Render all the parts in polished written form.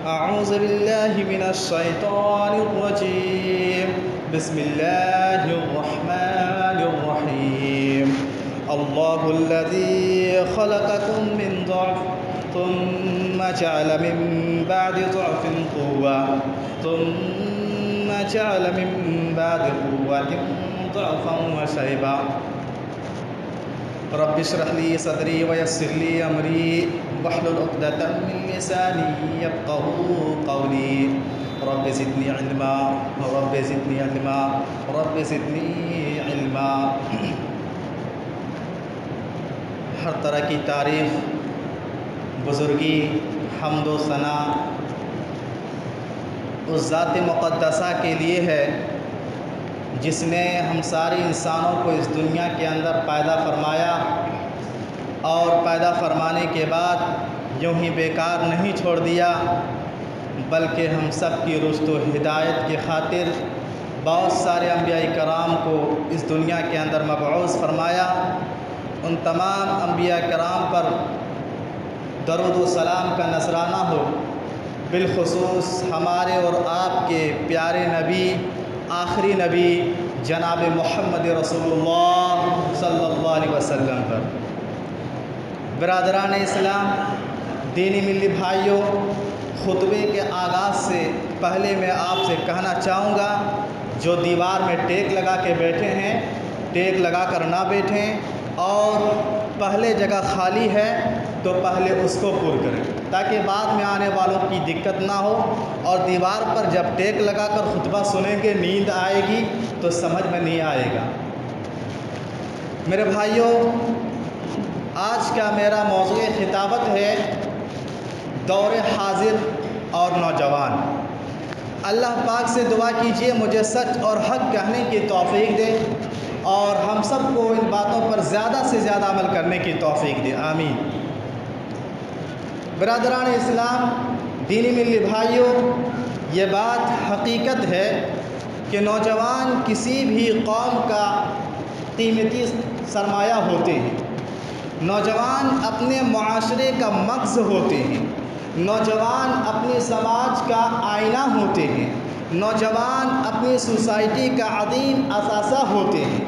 أعوذ بالله من الشيطان الرجيم. بسم الله الرحمن الرحيم. الله الذي خلقكم من ضعف ثم جعل من بعد ضعف قوة ثم جعل من بعد قوة ضعفا وشيبا. رب اشرح لي صدري ويسر لي أمري واحلل عقدة من لساني يفقهوا قولي. رب زدني علما رب زدني علما رب زدني علما. ہر طرح کی تعریف، بزرگی، حمد و ثنا اس ذات مقدسہ کے لیے ہے جس نے ہم سارے انسانوں کو اس دنیا کے اندر پیدا فرمایا اور پیدا فرمانے کے بعد یوں ہی بیکار نہیں چھوڑ دیا، بلکہ ہم سب کی رشد و ہدایت کی خاطر بہت سارے انبیاء کرام کو اس دنیا کے اندر مبعوث فرمایا. ان تمام انبیاء کرام پر درود و سلام کا نذرانہ ہو. بالخصوص ہمارے اور آپ کے پیارے نبی، آخری نبی جناب محمد رسول اللہ صلی اللہ علیہ وسلم پر. برادران اسلام، دینی ملی بھائیوں، خطبے کے آغاز سے پہلے میں آپ سے کہنا چاہوں گا، جو دیوار میں ٹیک لگا کے بیٹھے ہیں ٹیک لگا کر نہ بیٹھیں، اور پہلے جگہ خالی ہے تو پہلے اس کو پر کریں تاکہ بعد میں آنے والوں کی دقت نہ ہو. اور دیوار پر جب ٹیک لگا کر خطبہ سنیں گے نیند آئے گی تو سمجھ میں نہیں آئے گا. میرے بھائیوں، آج کا میرا موضوع خطابت ہے دور حاضر اور نوجوان. اللہ پاک سے دعا کیجئے مجھے سچ اور حق کہنے کی توفیق دے اور ہم سب کو ان باتوں پر زیادہ سے زیادہ عمل کرنے کی توفیق دے. آمین. برادران اسلام، دینی ملی بھائیوں، یہ بات حقیقت ہے کہ نوجوان کسی بھی قوم کا قیمتی سرمایہ ہوتے ہیں. نوجوان اپنے معاشرے کا مغز ہوتے ہیں. نوجوان اپنے سماج کا آئینہ ہوتے ہیں. نوجوان اپنی سوسائٹی کا عظیم اثاثہ ہوتے ہیں.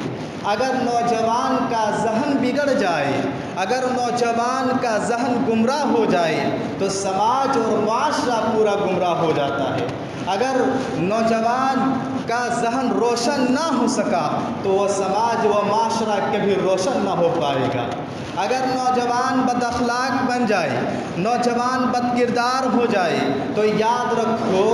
اگر نوجوان کا ذہن بگڑ جائے، اگر نوجوان کا ذہن گمراہ ہو جائے تو سماج اور معاشرہ پورا گمراہ ہو جاتا ہے. اگر نوجوان کا ذہن روشن نہ ہو سکا تو وہ سماج و معاشرہ کبھی روشن نہ ہو پائے گا. اگر نوجوان بد اخلاق بن جائے، نوجوان بد کردار ہو جائے تو یاد رکھو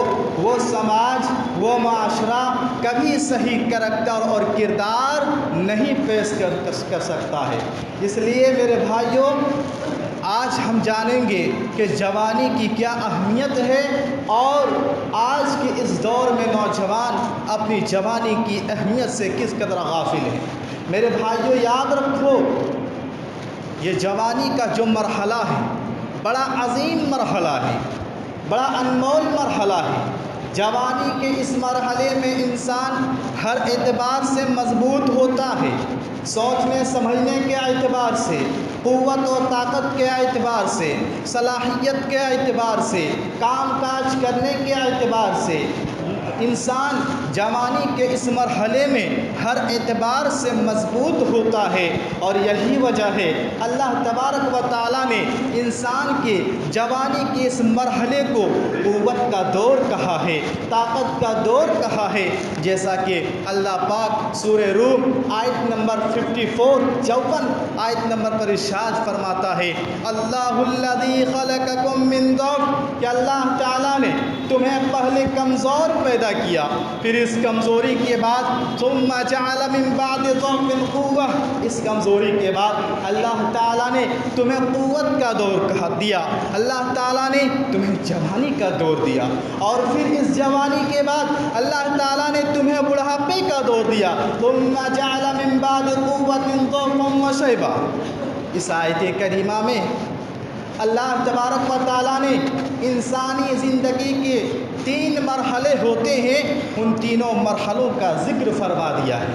وہ سماج، وہ معاشرہ کبھی صحیح کریکٹر اور کردار نہیں پیش کر سکتا ہے. اس لیے میرے بھائیوں، آج ہم جانیں گے کہ جوانی کی کیا اہمیت ہے اور آج کے اس دور میں نوجوان اپنی جوانی کی اہمیت سے کس قدر غافل ہیں. میرے بھائیوں، یاد رکھو یہ جوانی کا جو مرحلہ ہے بڑا عظیم مرحلہ ہے، بڑا انمول مرحلہ ہے. جوانی کے اس مرحلے میں انسان ہر اعتبار سے مضبوط ہوتا ہے. سوچنے سمجھنے کے اعتبار سے، قوت و طاقت کے اعتبار سے، صلاحیت کے اعتبار سے، کام کاج کرنے کے اعتبار سے انسان جوانی کے اس مرحلے میں ہر اعتبار سے مضبوط ہوتا ہے. اور یہی وجہ ہے اللہ تبارک و تعالیٰ نے انسان کے جوانی کے اس مرحلے کو قوت کا دور کہا ہے، طاقت کا دور کہا ہے. جیسا کہ اللہ پاک سورہ روم آیت نمبر 54 آیت نمبر پر ارشاد فرماتا ہے، اللہ الذی خلقکم من ضعف، کہ اللہ تعالیٰ نے تمہیں پہلے کمزور پیدا کیا، پھر اس کمزوری کے بعد ثم جعل من بعد ضعف قوة، اس کمزوری کے بعد اللہ تعالیٰ نے تمہیں قوت کا دور دیا، اللہ تعالیٰ نے تمہیں جوانی کا دور دیا، اور پھر اس جوانی کے بعد اللہ تعالیٰ نے تمہیں بڑھاپے کا دور دیا. ثم جعل من بعد قوة ضعفا وشيبا. اس آیت کریمہ میں اللہ تبارک و تعالیٰ نے انسانی زندگی کے 3 مرحلے ہوتے ہیں، ان تینوں مرحلوں کا ذکر فرما دیا ہے.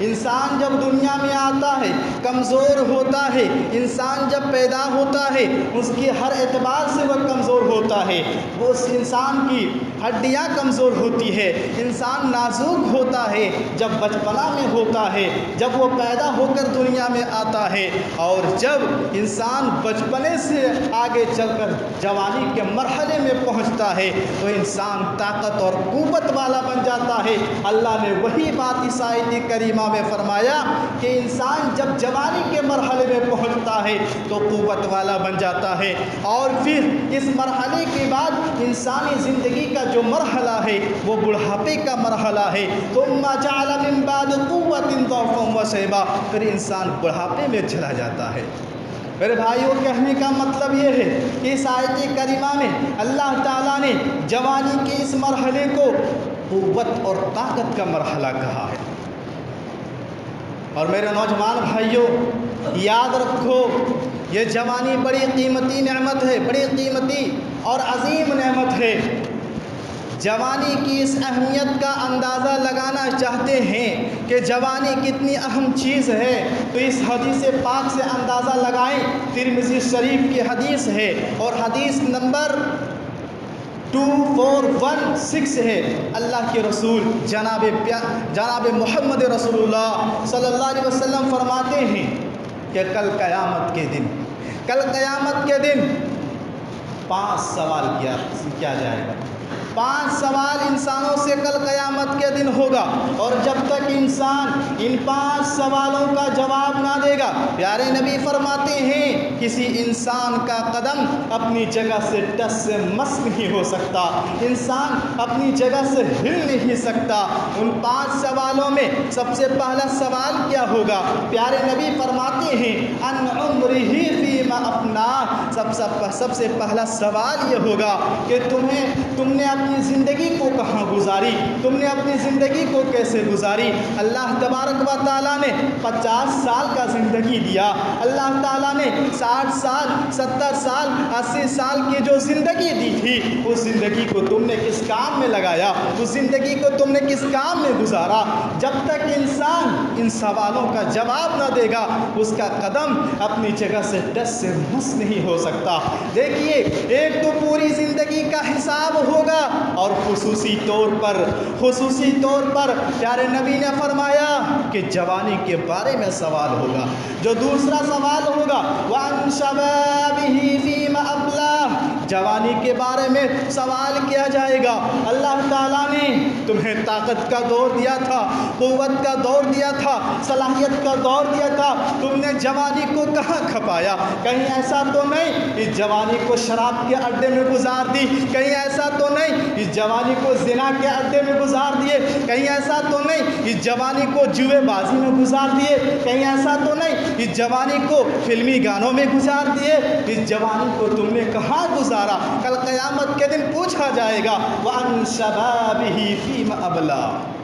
انسان جب دنیا میں آتا ہے کمزور ہوتا ہے، انسان جب پیدا ہوتا ہے اس کی ہر اعتبار سے وہ کمزور ہوتا ہے، وہ اس انسان کی ہڈیاں کمزور ہوتی ہے، انسان نازک ہوتا ہے جب بچپنا میں ہوتا ہے، جب وہ پیدا ہو کر دنیا میں آتا ہے، اور جب انسان بچپنے سے آگے چل کر جوانی کے مرحلے میں پہنچتا ہے تو انسان طاقت اور قوت والا بن جاتا ہے۔ اللہ نے وہی بات اس آیت کریمہ میں فرمایا کہ انسان جب جوانی کے مرحلے میں پہنچتا ہے تو قوت والا بن جاتا ہے، اور پھر اس مرحلے کے بعد انسانی زندگی کا جو مرحلہ ہے وہ بڑھاپے کا مرحلہ ہے۔ ثم جعل من بعد قوة ضعفا وشيبا، پھر انسان بڑھاپے میں چلا جاتا ہے۔ میرے بھائیوں، کہنے کا مطلب یہ ہے کہ اس آیت کریمہ میں اللہ تعالیٰ نے جوانی کے اس مرحلے کو قوت اور طاقت کا مرحلہ کہا ہے۔ اور میرے نوجوان بھائیوں، یاد رکھو یہ جوانی بڑی قیمتی نعمت ہے، بڑی قیمتی اور عظیم نعمت ہے۔ جوانی کی اس اہمیت کا اندازہ لگانا چاہتے ہیں کہ جوانی کتنی اہم چیز ہے تو اس حدیث پاک سے اندازہ لگائیں۔ ترمذی شریف کی حدیث ہے اور حدیث نمبر 2416 ہے۔ اللہ کے رسول جناب محمد رسول اللہ صلی اللہ علیہ وسلم فرماتے ہیں کہ کل قیامت کے دن 5 سوال کیا جائے گا۔ 5 سوال انسانوں سے کل قیامت کے دن ہوگا، اور جب تک انسان ان 5 سوالوں کا جواب نہ دے گا، پیارے نبی فرماتے ہیں کسی انسان کا قدم اپنی جگہ سے ٹس سے مس نہیں ہو سکتا، انسان اپنی جگہ سے ہل نہیں سکتا۔ ان 5 سوالوں میں سب سے پہلا سوال کیا ہوگا؟ پیارے نبی فرماتے ہیں ان عمرہ فیما افناہ، سب سے پہلا سوال یہ ہوگا کہ تم نے اپنی زندگی کو کہاں گزاری، تم نے اپنی زندگی کو کیسے گزاری۔ اللہ تبارک و تعالیٰ نے 50 سال کا زندگی دیا، اللہ تعالیٰ نے 60 سال 70 سال 80 سال کی جو زندگی دی تھی اس زندگی کو تم نے کس کام میں لگایا، اس زندگی کو تم نے کس کام میں گزارا۔ جب تک انسان ان سوالوں کا جواب نہ دے گا اس کا قدم اپنی جگہ سے ٹس سے مس نہیں ہو سکتا۔ دیکھیے، ایک تو پوری زندگی کا حساب ہوگا، اور خصوصی طور پر پیارے نبی نے فرمایا کہ جوانی کے بارے میں سوال ہوگا۔ جو دوسرا سوال ہوگا وَعَنْ شَبَابِهِ فِيمَ أَبْلَاهُ، جوانی کے بارے میں سوال کیا جائے گا۔ اللہ تعالیٰ نے تمہیں طاقت کا دور دیا تھا، قوت کا دور دیا تھا، صلاحیت کا دور دیا تھا، تم نے جوانی کو کہاں کھپایا؟ کہیں ایسا تو نہیں اس جوانی کو شراب کے اڈے میں گزار دی، کہیں ایسا تو نہیں اس جوانی کو زنا کے اڈے میں گزار دیے، کہیں ایسا تو نہیں اس جوانی کو جوئے بازی میں گزار دیے، کہیں ایسا تو نہیں اس جوانی کو فلمی گانوں میں گزار دیے۔ اس جوانی کو تم نے کہاں گزارا؟ کل قیامت کے دن پوچھا جائے گا وَعَنْ شَبَابِهِ فِيمَ أَبْلَاهُ۔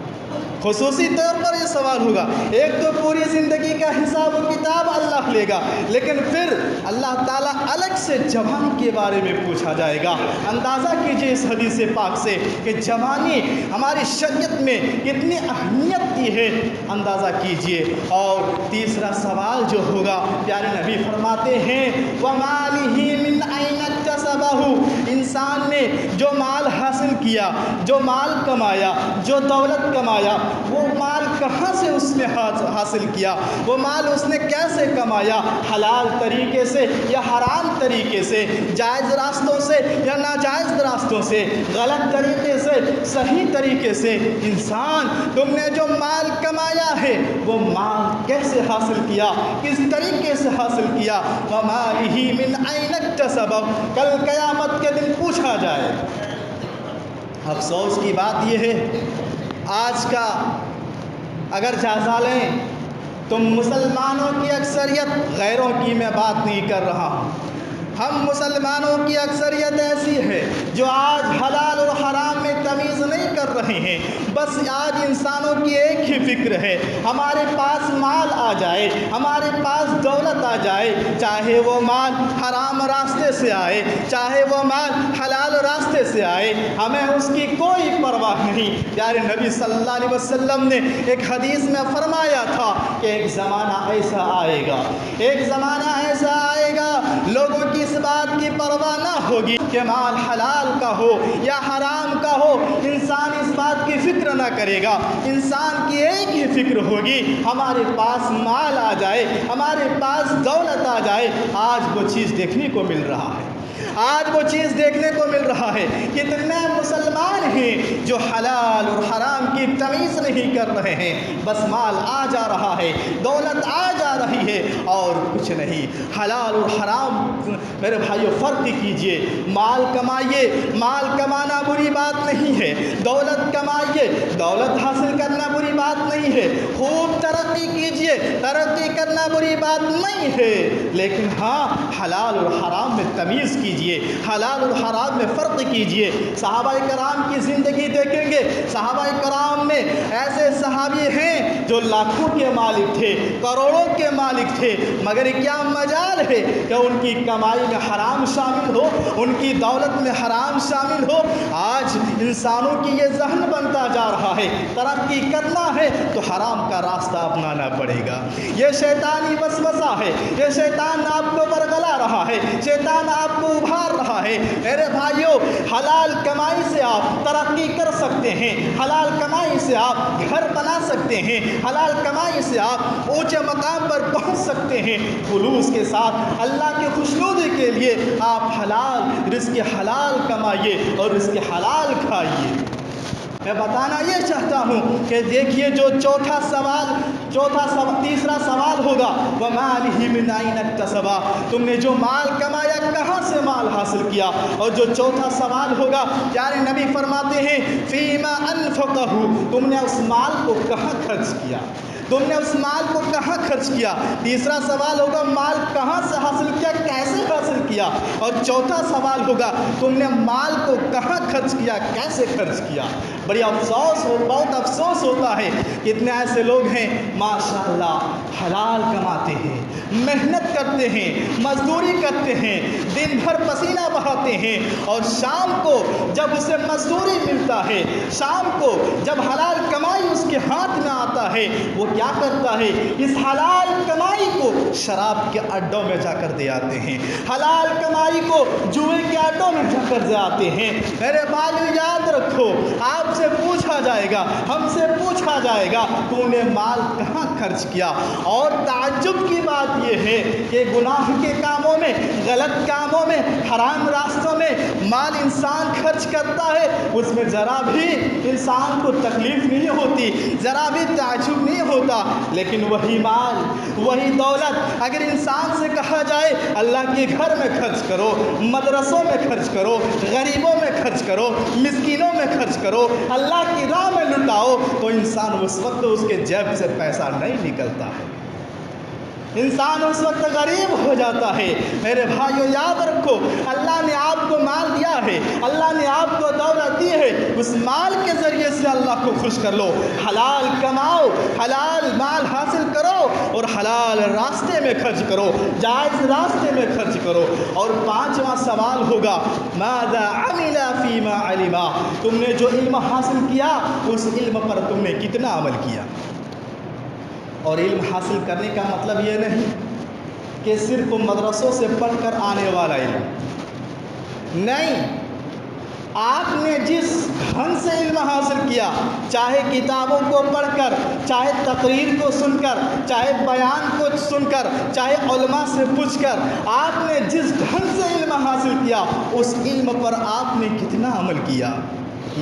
خصوصی طور پر یہ سوال ہوگا۔ ایک تو پوری زندگی کا حساب و کتاب اللہ لے گا، لیکن پھر اللہ تعالیٰ الگ سے جوانی کے بارے میں پوچھا جائے گا۔ اندازہ کیجئے اس حدیث پاک سے کہ جوانی ہماری شریعت میں کتنی اہمیت کی ہے، اندازہ کیجئے۔ اور تیسرا سوال جو ہوگا، پیارے نبی فرماتے ہیں وَمَالِهِ مِنْ أَيْنَ اكْتَسَبَهُ، انسان نے جو مال حاصل کیا، جو مال کمایا، جو دولت کمایا، وہ مال کہاں سے اس نے حاصل کیا، وہ مال اس نے کیسے کمایا، حلال طریقے سے یا حرام طریقے سے، جائز راستوں سے یا ناجائز راستوں سے، غلط طریقے سے صحیح طریقے سے۔ انسان، تم نے جو مال کمایا ہے وہ مال کیسے حاصل کیا، کس طریقے سے حاصل کیا؟ وَمَالِهِ مِنْ أَيْنَ اكْتَسَبَهُ، کل قیامت کے دن پوچھا جائے۔ افسوس کی بات یہ ہے، آج کا اگر جائزہ لیں تو مسلمانوں کی اکثریت، غیروں کی میں بات نہیں کر رہا ہوں، ہم مسلمانوں کی اکثریت ایسی ہے جو آج حلال اور حرام میں تمیز نہیں کر رہے ہیں۔ بس آج انسانوں کی ایک ہی فکر ہے، ہمارے پاس مال آ جائے، ہمارے پاس دولت آ جائے، چاہے وہ مال حرام راستے سے آئے، چاہے وہ مال حلال راستے سے آئے ہمیں اس کی کوئی پرواہ نہیں۔ پیارے نبی صلی اللہ علیہ وسلم نے ایک حدیث میں فرمایا تھا کہ ایک زمانہ ایسا آئے گا، ایک زمانہ ایسا آئے گا لوگوں کی اس بات کی پرواہ نہ ہوگی کہ مال حلال کا ہو یا حرام کا ہو، انسان اس بات کی فکر نہ کرے گا۔ انسان کی ایک ہی فکر ہوگی، ہمارے پاس مال آ جائے، ہمارے پاس دولت آ جائے۔ آج وہ چیز دیکھنے کو مل رہا ہے، آج وہ چیز دیکھنے کو مل رہا ہے۔ کتنے مسلمان ہیں جو حلال اور حرام کی تمیز نہیں کر رہے ہیں، بس مال آ جا رہا ہے، دولت آ جا رہی ہے اور کچھ نہیں۔ حلال اور حرام میرے بھائیو فرق کیجئے۔ مال کمائیے، مال کمانا بری بات نہیں ہے، دولت کمائیے، دولت حاصل کرنا بری بات نہیں ہے، خوب ترقی کیجئے، ترقی کرنا بری بات نہیں ہے، لیکن ہاں حلال اور حرام میں تمیز کیجئے، حلال اور حرام میں فرق کیجئے۔ صحابہ کرام کی زندگی دیکھیں گے، صحابہ کرام میں ایسے صحابی ہیں جو لاکھوں کے مالک تھے، کروڑوں کے مالک تھے، مگر کیا مجال ہے کہ ان کی کمائی میں حرام شامل ہو، ان کی دولت میں حرام شامل ہو۔ آج انسانوں کی یہ ذہن بنتا جا رہا ہے، ترقی کرنا ہے تو حرام کا راستہ اپنانا پڑے گا۔ یہ شیطانی وسوسہ ہے، یہ شیطان آپ کو برگلا رہا ہے، شیطان آپ کو ابھار رہا ہے۔ میرے بھائیو، حلال کمائی سے آپ ترقی کر سکتے ہیں، حلال کمائی سے آپ گھر بنا سکتے ہیں، حلال کمائی سے آپ اونچے مقام پر پہنچ سکتے ہیں۔ خلوص کے ساتھ اللہ کی خوشنودی کے لیے آپ حلال رزق حلال کمائیے اور رزق حلال کھائیے۔ میں بتانا یہ چاہتا ہوں کہ دیکھیے جو تیسرا سوال ہوگا، وَمَالِهِ مِنْ أَيْنَ اكْتَسَبَ، تم نے جو مال کمایا کہاں سے مال حاصل کیا؟ اور جو چوتھا سوال ہوگا، پیارے نبی فرماتے ہیں فِيمَا أَنْفَقَهُ، تم نے اس مال کو کہاں خرچ کیا، تم نے اس مال کو کہاں خرچ کیا؟ تیسرا سوال ہوگا مال کہاں سے حاصل کیا، کیسے حاصل کیا؟ اور چوتھا سوال ہوگا تم نے مال کو کہاں خرچ کیا، کیسے خرچ کیا؟ بڑی بہت افسوس ہوتا ہے، کتنے ایسے لوگ ہیں ماشاءاللہ حلال کماتے ہیں، محنت کرتے ہیں، مزدوری کرتے ہیں، دن بھر پسینہ بہاتے ہیں، اور شام کو جب اسے مزدوری ملتا ہے، شام کو جب حلال کمائی اس کے ہاتھ میں آتا ہے، وہ کیا کرتا ہے؟ اس حلال کمائی کو شراب کے اڈوں میں جا کر دے آتے ہیں، حلال کمائی کو جوئے کے اڈوں میں جا کر دے آتے ہیں۔ میرے بھائیو یاد رکھو، آپ سے پوچھا جائے گا، ہم سے پوچھا جائے گا تو نے مال کہاں خرچ کیا؟ اور تعجب کی بات یہ ہے کہ گناہ کے کاموں میں، غلط کاموں میں، حرام راستوں میں مال انسان خرچ کرتا ہے، اس میں ذرا بھی انسان کو تکلیف نہیں ہوتی، ذرا بھی تعجب نہیں ہوتا، لیکن وہی مال، وہی دولت اگر انسان سے کہا جائے اللہ کے گھر میں خرچ کرو، مدرسوں میں خرچ کرو، غریبوں میں خرچ کرو، مسکینوں میں خرچ کرو، اللہ کی راہ میں لٹاؤ، تو انسان اس وقت اس کے جیب سے پیسہ نہیں نکلتا ہے، انسان اس وقت غریب ہو جاتا ہے۔ میرے بھائیو یاد رکھو، اللہ نے آپ کو مال دیا ہے، اللہ نے آپ کو دولت دی ہے، اس مال کے ذریعے سے اللہ کو خوش کر لو، حلال کماؤ، حلال مال حاصل کرو اور حلال راستے میں خرچ کرو، جائز راستے میں خرچ کرو۔ اور پانچواں سوال ہوگا ماذا عمل فیما علم، تم نے جو علم حاصل کیا اس علم پر تم نے کتنا عمل کیا؟ اور علم حاصل کرنے کا مطلب یہ نہیں کہ صرف مدرسوں سے پڑھ کر آنے والا علم نہیں، آپ نے جس ڈھنگ سے علم حاصل کیا، چاہے کتابوں کو پڑھ کر، چاہے تقریر کو سن کر، چاہے بیان کو سن کر، چاہے علماء سے پوچھ کر، آپ نے جس ڈھنگ سے علم حاصل کیا اس علم پر آپ نے کتنا عمل کیا؟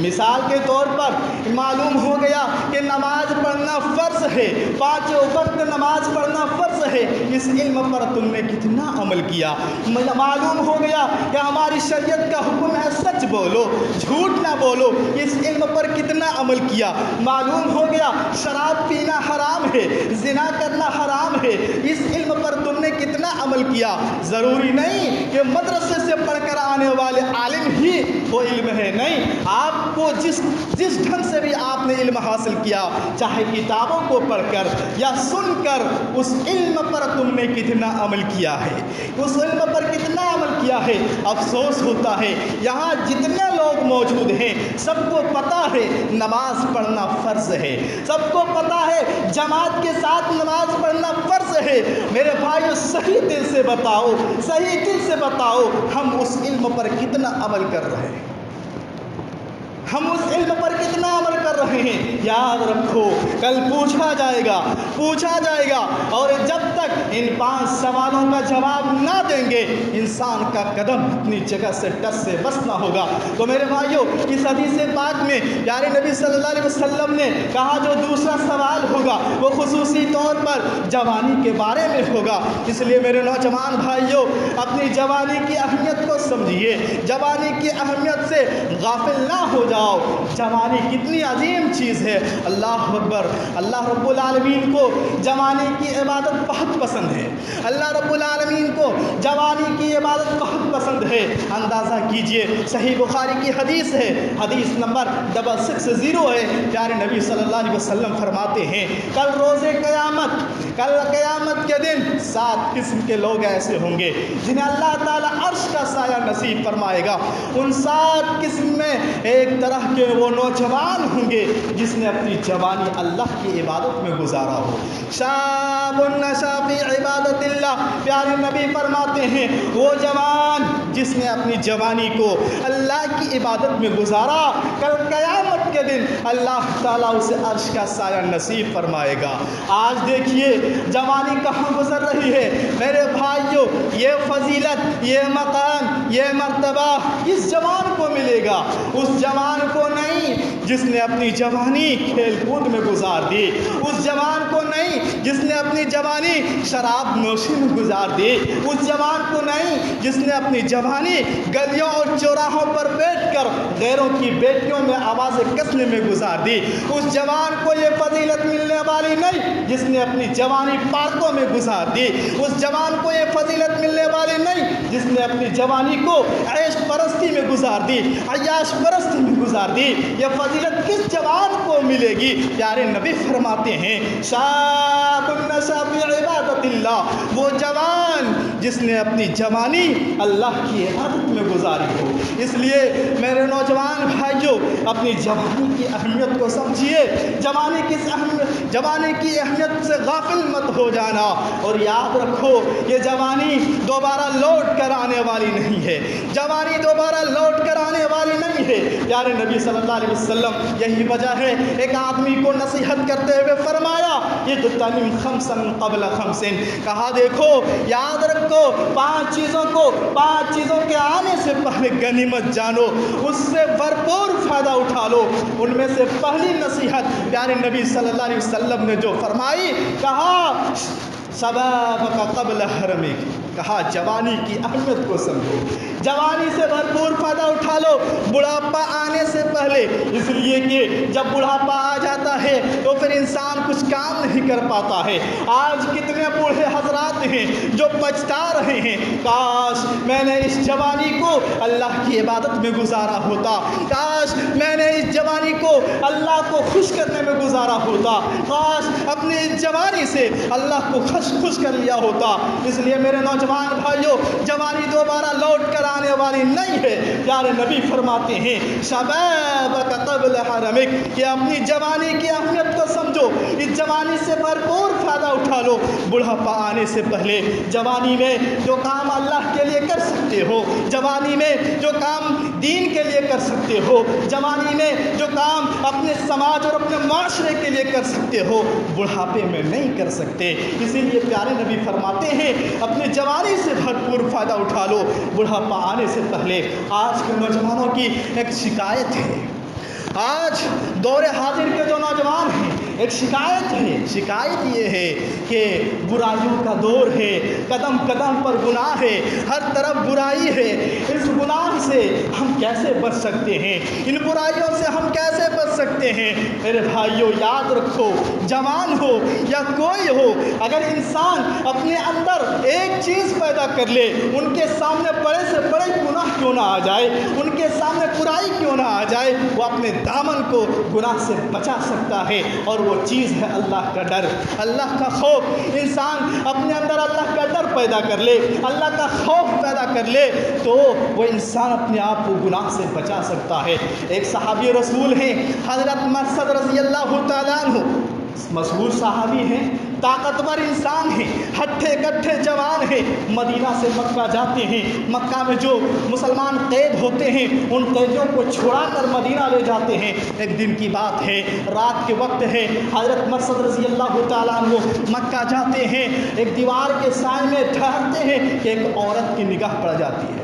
مثال کے طور پر معلوم ہو گیا کہ نماز پڑھنا فرض ہے، 5 وقت نماز پڑھنا فرض ہے، اس علم پر تم نے کتنا عمل کیا؟ معلوم ہو گیا کہ ہماری شریعت کا حکم ہے سچ بولو، جھوٹ نہ بولو، اس علم پر کتنا عمل کیا؟ معلوم ہو گیا شراب پینا حرام ہے، زنا کرنا حرام ہے، اس علم پر تم نے کتنا عمل کیا؟ ضروری نہیں کہ مدرسے سے پڑھ کر آنے والے عالم ہی وہ علم ہے، نہیں، آپ کو جس ڈھنگ سے بھی آپ نے علم حاصل کیا، چاہے کتابوں کو پڑھ کر یا سن کر، اس علم پر تم نے کتنا عمل کیا ہے، اس علم پر کتنا عمل کیا ہے؟ افسوس ہوتا ہے یہاں جتنے لوگ لوگ موجود ہیں، سب کو پتہ ہے نماز پڑھنا فرض ہے، سب کو پتہ ہے جماعت کے ساتھ نماز پڑھنا فرض ہے۔ میرے بھائیو صحیح دل سے بتاؤ، صحیح دل سے بتاؤ، ہم اس علم پر کتنا عمل کر رہے ہیں؟ ہم اس علم پر کتنا عمل کر رہے ہیں؟ یاد رکھو کل پوچھا جائے گا اور جب تک ان 5 سوالوں کا جواب نہ دیں گے انسان کا قدم اپنی جگہ سے ٹس سے بس نہ ہوگا۔ تو میرے بھائیوں اس حدیث پاک میں پیارے نبی صلی اللہ علیہ وسلم نے کہا جو دوسرا سوال ہوگا وہ خصوصی طور پر جوانی کے بارے میں ہوگا۔ اس لیے میرے نوجوان بھائیوں اپنی جوانی کی اہمیت کو سمجھیے، جوانی کی اہمیت سے غافل نہ ہو جاؤ۔ جوانی کتنی عظیم چیز ہے، اللہ اکبر۔ اللہ رب العالمین کو جوانی کی عبادت بہت پسند ہے، اللہ رب العالمین کو جوانی کی عبادت بہت پسند ہے۔ اندازہ کیجئے صحیح بخاری کی حدیث ہے، حدیث نمبر 660 ہے۔ پیارے نبی صلی اللہ علیہ وسلم فرماتے ہیں کل قیامت کے دن 7 قسم کے لوگ ایسے ہوں گے جنہیں اللہ تعالیٰ عرش کا سایہ نصیب فرمائے گا۔ ان 7 قسم میں ایک طرح کے وہ نوجوان ہوں گے جس نے اپنی جوانی اللہ کی عبادت میں گزارا ہو۔ شاب نشا فی عبادت اللہ، پیارے نبی فرماتے ہیں وہ جوان جس نے اپنی جوانی کو اللہ کی عبادت میں گزارا کل قیامت کے دن اللہ تعالیٰ اسے عرش کا سایہ نصیب فرمائے گا۔ آج دیکھیے جوانی کہاں گزر رہی ہے میرے بھائیوں، یہ فضیلت، یہ مقام، یہ مرتبہ اس جوان کو ملے گا، اس جوان کو نہیں جس نے اپنی جوانی کھیل کود میں گزار دی، اس جوان کو نہیں جس نے اپنی جوانی شراب نوشی میں گزار دی، اس جوان کو نہیں جس نے اپنی جوانی گلیوں اور چوراہوں پر بیٹھ کر غیروں کی بیٹیوں میں آوازیں کسنے میں گزار دی، اس جوان کو یہ فضیلت ملنے والی نہیں جس نے اپنی جوانی پارکوں میں گزار دی، اس جوان کو یہ فضیلت ملنے والی نہیں جس نے اپنی جوانی کو عیش پرستی میں گزار دی، عیاش پرستی میں گزار دی۔ یہ فضیلت کس جوان کو ملے گی؟ پیارے نبی فرماتے ہیں شاب نشا فی عبادت اللہ، وہ جوان جس نے اپنی جوانی اللہ کی عبادت میں گزاری ہو۔ اس لیے میرے نوجوان بھائیوں اپنی جوانی کی اہمیت کو سمجھیے، جوانی کی اہمیت سے غافل مت ہو جانا، اور یاد رکھو یہ جوانی دوبارہ لوٹ کر آنے والی نہیں ہے، جوانی دوبارہ لوٹ کر آنے والی نہیں ہے۔ پیارے نبی صلی اللہ علیہ وسلم یہی وجہ ہے ایک آدمی کو نصیحت کرتے ہوئے فرمایا اغتنم خمسا قبل خمس، کہا دیکھو یاد رکھو 5 چیزوں کے آنے سے پہلے غنیمت جانو، اس سے بھرپور فائدہ اٹھا لو۔ ان میں سے پہلی نصیحت پیارے نبی صلی اللہ علیہ وسلم نے جو فرمائی، کہا شبابک قبل حرمک، کہا جوانی کی اہمیت کو سمجھو، جوانی سے بھرپور فائدہ اٹھا لو بڑھاپا آنے سے پہلے، اس لیے کہ جب بڑھاپا آ جاتا ہے تو پھر انسان کچھ کام نہیں کر پاتا ہے۔ آج کتنے بوڑھے حضرات ہیں جو پچھتا رہے ہیں کاش میں نے اس جوانی کو اللہ کی عبادت میں گزارا ہوتا، کاش میں نے اس جوانی کو اللہ کو خوش کرنے میں گزارا ہوتا، کاش اپنی اس جوانی سے اللہ کو خوش کر لیا ہوتا۔ اس لیے میرے نوجوان بھائیوں جوانی دوبارہ لوٹ کر آنے والی نہیں ہے۔ پیارے نبی فرماتے ہیں شبابک قبل حرمک، کہ اپنی جوانی کی اہمیت کو سمجھو، اس جوانی سے بھرپور فائدہ اٹھا لو بڑھاپا آنے سے پہلے۔ جوانی میں جو کام اللہ کے لیے کر سکتے ہو، جوانی میں جو کام دین کے لیے کر سکتے ہو، جوانی میں جو کام اپنے سماج اور اپنے معاشرے کے لیے کر سکتے ہو، بڑھاپے میں نہیں کر سکتے۔ اسی لیے پیارے نبی فرماتے ہیں اپنی جوانی سے بھرپور فائدہ اٹھا لو بڑھاپا آنے سے پہلے۔ آج کے نوجوانوں کی ایک شکایت ہے، آج دور حاضر کے جو نوجوان ہیں ایک شکایت ہے، شکایت یہ ہے کہ برائیوں کا دور ہے، قدم قدم پر گناہ ہے، ہر طرف برائی ہے۔ اس گناہ سے ہم کیسے بچ سکتے ہیں؟ ان برائیوں سے ہم کیسے بچ سکتے ہیں؟ میرے بھائیوں یاد رکھو، جوان ہو یا کوئی ہو، اگر انسان اپنے اندر ایک چیز پیدا کر لے، ان کے سامنے بڑے سے بڑے گناہ کیوں نہ آ جائے، ان کے سامنے برائی کیوں نہ آ آ جائے وہ اپنے دامن کو گناہ سے بچا سکتا ہے، اور وہ چیز ہے اللہ کا ڈر، اللہ کا خوف۔ انسان اپنے اندر اللہ کا ڈر پیدا کر لے، اللہ کا خوف پیدا کر لے، تو وہ انسان اپنے آپ کو گناہ سے بچا سکتا ہے۔ ایک صحابی رسول ہیں حضرت مرثد رضی اللہ تعالیٰ عنہ، مشہور صحابی ہیں، طاقتور انسان ہیں، ہٹھے کٹھے جوان ہیں، مدینہ سے مکہ جاتے ہیں، مکہ میں جو مسلمان قید ہوتے ہیں ان قیدیوں کو چھڑا کر مدینہ لے جاتے ہیں۔ ایک دن کی بات ہے، رات کے وقت ہے، حضرت مرثد رضی اللہ تعالیٰ عنہ مکہ جاتے ہیں، ایک دیوار کے سائے میں ٹھہرتے ہیں کہ ایک عورت کی نگاہ پڑ جاتی ہے۔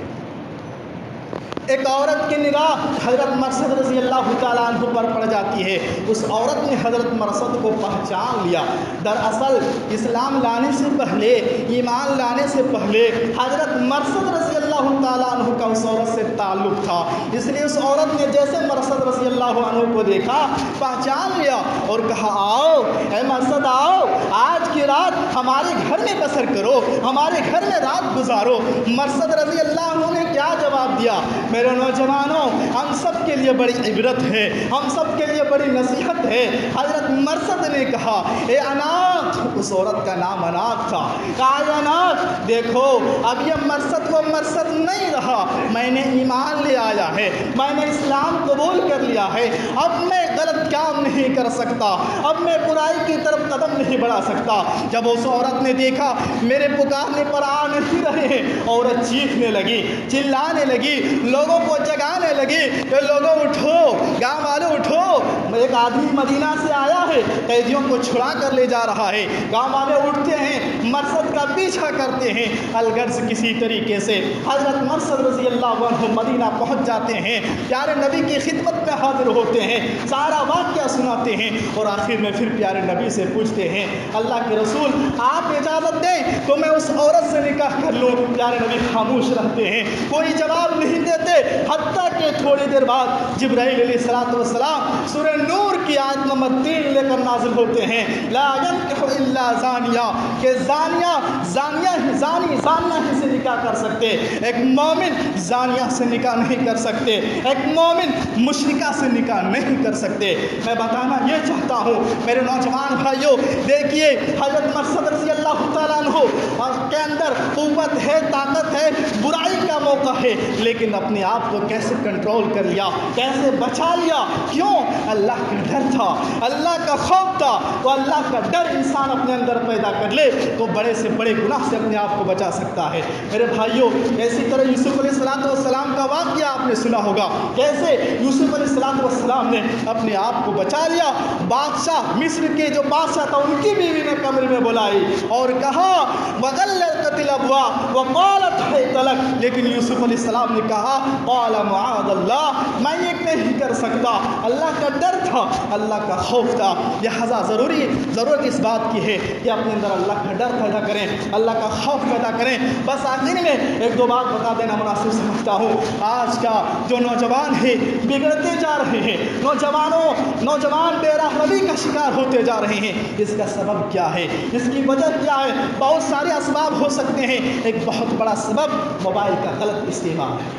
ایک عورت کی نگاہ حضرت مرثد رضی اللہ تعالیٰ عنہ پر پڑ جاتی ہے۔ اس عورت نے حضرت مرثد کو پہچان لیا۔ دراصل اسلام لانے سے پہلے، ایمان لانے سے پہلے حضرت مرثد رضی اللہ تعالیٰ عنہ کا اس عورت سے تعلق تھا، اس لیے اس عورت نے جیسے مرثد رضی اللہ عنہ کو دیکھا پہچان لیا اور کہا آؤ اے مرثد آؤ، آج کی رات ہمارے گھر میں بسر کرو، ہمارے گھر میں رات گزارو۔ مرثد رضی اللہ عنہ نے کیا جواب دیا؟ میرے نوجوانوں، ہم سب کے لیے بڑی عبرت ہے، ہم سب کے لیے بڑی نصیحت ہے۔ حضرت مرثد نے کہا اے اناق، اس عورت کا نام اناق تھا، کہا اے اناق دیکھو اب یہ مرثد وہ مرثد نہیں رہا، میں نے ایمان لے آیا ہے، میں نے اسلام قبول کر لیا ہے، اب میں غلط کام نہیں کر سکتا، اب میں برائی کی طرف قدم نہیں بڑھا سکتا۔ جب اس عورت نے دیکھا میرے پکارنے پر آ نہیں رہے ہیں، عورت چیخنے لگی، چلانے لگی، لوگوں کو جگانے لگی کہ لوگوں اٹھو، گاؤں والوں اٹھو، ایک آدمی مدینہ سے آیا ہے، قیدیوں کو چھڑا کر لے جا رہا ہے۔ گاؤں والے اٹھتے ہیں، مرثد کا پیچھا کرتے ہیں، الغرض کسی طریقے سے حضرت مرثد رضی اللہ عنہ مدینہ پہنچ جاتے ہیں، پیارے نبی کی خدمت میں حاضر ہوتے ہیں، سارا واقعہ سناتے ہیں، اور آخر میں پھر پیارے نبی سے پوچھتے ہیں اللہ کے رسول آپ اجازت دیں تو میں اس عورت سے نکاح کر لوں؟ پیارے نبی خاموش رہتے ہیں، کوئی جواب نہیں دیتے، حتیٰ کہ تھوڑی دیر بعد جبرائیل علیہ السلام سورہ نور کی آیت نمبر 3 لے کر نازل ہوتے ہیں، لا ينکح الا زانیہ، کہ زانیہ ہی سے نکاح کر سکتے، ایک مومن زانیہ سے نکاح نہیں کر سکتے، ایک مومن مشرکہ سے نکاح نہیں کر سکتے۔ میں بتانا یہ چاہتا ہوں میرے نوجوان بھائیوں، دیکھیے حضرت مرثد رضی اللہ تعالیٰ عنہ کے اندر قوت ہے، طاقت ہے، برائی کا موقع ہے، لیکن اپنے آپ کو کیسے کنٹرول کر لیا، کیسے بچا لیا؟ کیوں؟ اللہ کا ڈر تھا، اللہ کا خوف تھا۔ تو اللہ کا ڈر انسان اپنے اندر پیدا کر لے تو بڑے سے بڑے گناہ سے اپنے آپ کو بچا سکتا ہے۔ میرے بھائیوں، اسی طرح یوسف علیہ السلام کا واقعہ آپ نے سنا ہوگا، کیسے یوسف علیہ السلام نے اپنے آپ کو بچا لیا۔ بادشاہ مصر کے جو بادشاہ تھا ان کی بیوی نے کمرے میں بلائی اور کہا وغلقت الابواب وقالت حیت لک، لیکن یوسف علیہ السلام نے کہا قال معاذ اللہ، میں یہ نہیں کر سکتا۔ اللہ کا ڈر تھا، اللہ کا خوف تھا۔ لہذا ضرورت اس بات کی ہے کہ اپنے اندر اللہ کا ڈر پیدا کریں، اللہ کا خوف پیدا کریں۔ بس آخر میں ایک دو بات بتا دینا مناسب سمجھتا ہوں۔ آج کا جو نوجوان ہے بگڑتے جا رہے ہیں، نوجوان بے رحمی کا شکار ہوتے جا رہے ہیں۔ اس کا سبب کیا ہے؟ اس کی وجہ کیا ہے؟ بہت سارے اسباب ہو سکتے ہیں۔ ایک بہت بڑا سبب موبائل کا غلط استعمال ہے،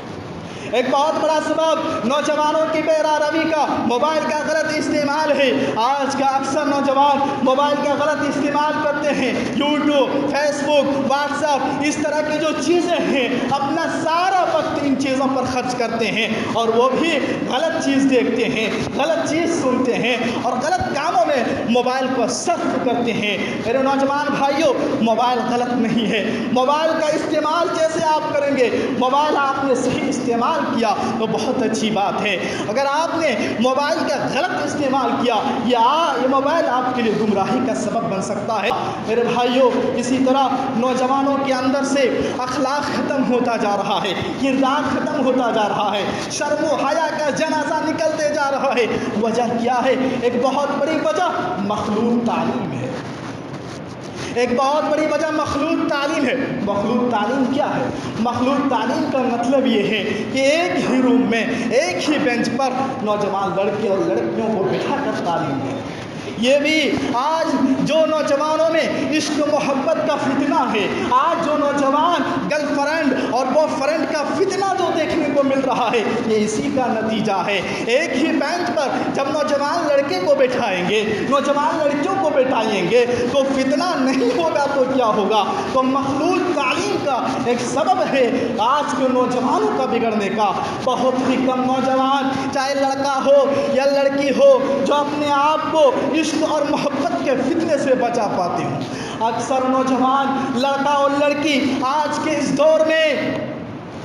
ایک بہت بڑا سبب نوجوانوں کی بے روی کا موبائل کا غلط استعمال ہے۔ آج کا اکثر نوجوان موبائل کا غلط استعمال کرتے ہیں، یوٹیوب، فیس بک، واٹس ایپ، اس طرح کی جو چیزیں ہیں اپنا سارا وقت ان چیزوں پر خرچ کرتے ہیں، اور وہ بھی غلط چیز دیکھتے ہیں، غلط چیز سنتے ہیں اور غلط کاموں میں موبائل کو صرف کرتے ہیں۔ میرے نوجوان بھائیوں، موبائل غلط نہیں ہے، موبائل کا استعمال جیسے آپ کریں گے، موبائل آپ نے صحیح استعمال کیا تو بہت اچھی بات ہے۔ اگر آپ نے موبائل کا غلط استعمال کیا، یہ موبائل آپ کے لیے گمراہی کا سبب بن سکتا ہے۔ میرے بھائیوں، اسی طرح نوجوانوں کے اندر سے اخلاق ختم ہوتا جا رہا ہے، کردار ختم ہوتا جا رہا ہے، شرم و حیا کا جنازہ نکلتے جا رہا ہے۔ وجہ کیا ہے؟ ایک بہت بڑی وجہ مخلوط تعلیم ہے، ایک بہت بڑی وجہ مخلوط تعلیم ہے۔ مخلوط تعلیم کیا ہے؟ مخلوط تعلیم کا مطلب یہ ہے کہ ایک ہی روم میں، ایک ہی بینچ پر نوجوان لڑکے اور لڑکیوں کو بٹھا کر تعلیم دیں، یہ بھی آج جو نوجوانوں میں عشق محبت کا فتنہ ہے، آج جو نوجوان گرل فرینڈ اور بوائے فرینڈ کا فتنہ جو دیکھنے کو مل رہا ہے، یہ اسی کا نتیجہ ہے۔ ایک ہی بینچ پر جب نوجوان لڑکے کو بٹھائیں گے، نوجوان لڑکیوں کو بٹھائیں گے تو فتنہ نہیں ہوگا تو کیا ہوگا؟ تو مخلوط تعلیم کا ایک سبب ہے آج کے نوجوانوں کا بگڑنے کا۔ بہت ہی کم نوجوان، چاہے لڑکا ہو یا لڑکی ہو، جو اپنے آپ کو عشق اور محبت کے فتنے سے بچا پاتے ہیں۔ اکثر نوجوان لڑکا اور لڑکی آج کے اس دور میں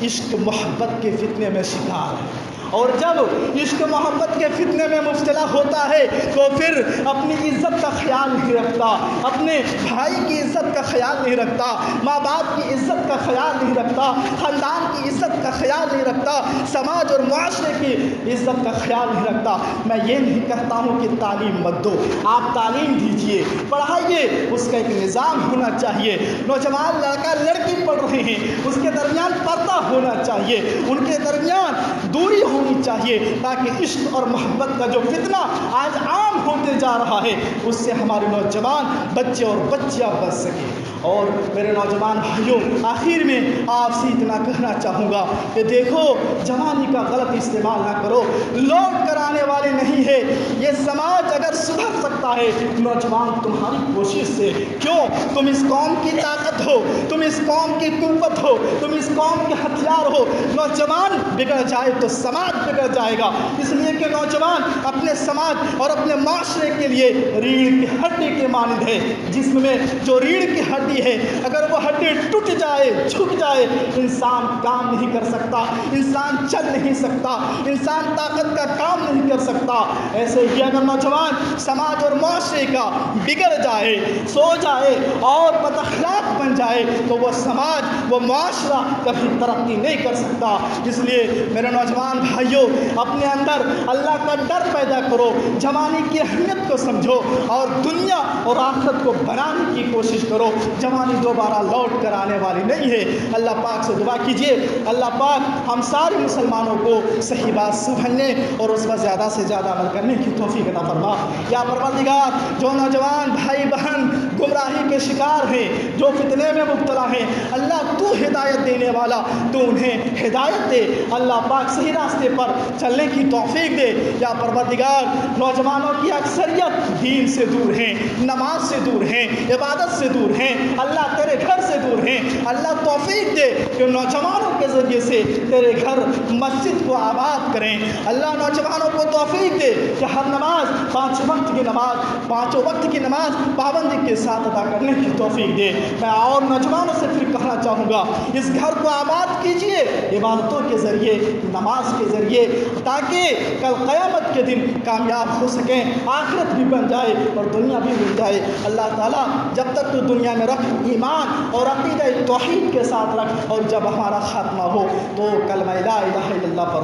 عشق محبت کے فتنے میں شکار ہے، اور جب عشق محبت کے فتنے میں مبتلا ہوتا ہے تو پھر اپنی عزت کا خیال نہیں رکھتا، اپنے بھائی کی عزت کا خیال نہیں رکھتا، ماں باپ کی عزت کا خیال نہیں رکھتا، خاندان کی عزت کا خیال نہیں رکھتا، سماج اور معاشرے کی عزت کا خیال نہیں رکھتا۔ میں یہ نہیں کہتا ہوں کہ تعلیم مت دو، آپ تعلیم دیجئے، پڑھائیے، اس کا ایک نظام ہونا چاہیے۔ نوجوان لڑکا لڑکی پڑھ رہے ہیں، اس کے درمیان پردہ ہونا چاہیے، ان کے درمیان دوری ہونی چاہیے، تاکہ عشق اور محبت کا جو فتنہ آج عام ہوتے جا رہا ہے اس سے ہمارے نوجوان بچے اور بچیاں بچ سکیں۔ اور میرے نوجوان بھائیوں، آخر میں آپ سے اتنا کہنا چاہوں گا کہ دیکھو، جوانی کا غلط استعمال نہ کرو، لوٹ کر آنے والے نہیں ہے۔ یہ سماج اگر سدھر سکتا ہے نوجوان تمہاری کوشش سے۔ کیوں؟ تم اس قوم کی طاقت ہو، تم اس قوم کی قوت ہو، تم اس قوم کے ہتھیار ہو۔ نوجوان بگڑ جائے تو سماج بگڑ جائے گا، اس لیے کہ نوجوان اپنے سماج اور اپنے معاشرے کے لیے ریڑھ کی ہڈی کے مانند ہے۔ جسم میں جو ریڑھ کی ہڈی ہے، اگر وہ ہڈی ٹوٹ جائے، جھک جائے، انسان کام نہیں کر سکتا، انسان چل نہیں سکتا، انسان طاقت کا کام نہیں کر سکتا۔ ایسے ہی اگر نوجوان سماج اور معاشرے کا بگڑ جائے، سو جائے اور بد اخلاق بن جائے تو وہ سماج، وہ معاشرہ کبھی ترقی نہیں کر سکتا۔ اس لیے میرے نوجوان بھائیوں، اپنے اندر اللہ کا ڈر پیدا کرو، جوانی کی اہمیت کو سمجھو اور دنیا اور آخرت کو بنانے کی کوشش کرو۔ جوانی دوبارہ لوٹ کر آنے والی نہیں ہے۔ اللہ پاک سے دعا کیجیے، اللہ پاک ہم سارے مسلمانوں کو صحیح بات سمجھنے اور اس پر زیادہ سے زیادہ عمل کرنے کی توفیق عطا فرما۔ یا پروردگار، جو نوجوان بھائی بہن گمراہی کے شکار ہیں، جو فتنے میں مبتلا ہیں، اللہ تو ہدایت دینے والا، تو انہیں ہدایت دے۔ اللہ پاک صحیح راستے پر چلنے کی توفیق دے۔ یا پروردگار، نوجوانوں کی اکثریت دین سے دور ہیں، نماز سے دور ہیں، عبادت سے دور ہیں، اللہ تیرے گھر سے دور ہیں۔ اللہ توفیق دے کہ نوجوانوں کے ذریعے سے تیرے گھر مسجد کو آباد کریں۔ اللہ نوجوانوں کو توفیق دے کہ ہر نماز، پانچوں وقت کی نماز پابندی کے ساتھ ادا کرنے کی توفیق دے۔ میں اور نوجوانوں سے پھر کہنا چاہوں گا، اس گھر کو آباد کیجئے عبادتوں کے ذریعے، نماز کے ذریعے، تاکہ کل قیامت کے دن کامیاب ہو سکیں، آخرت بھی بن جائے اور دنیا بھی مل جائے۔ اللہ تعالیٰ جب تک تو دنیا میں رکھ، ایمان اور عقیدہ توحید کے ساتھ رکھ، اور جب ہمارا خاتمہ ہو تو کلمہ لا الہ الا اللہ پر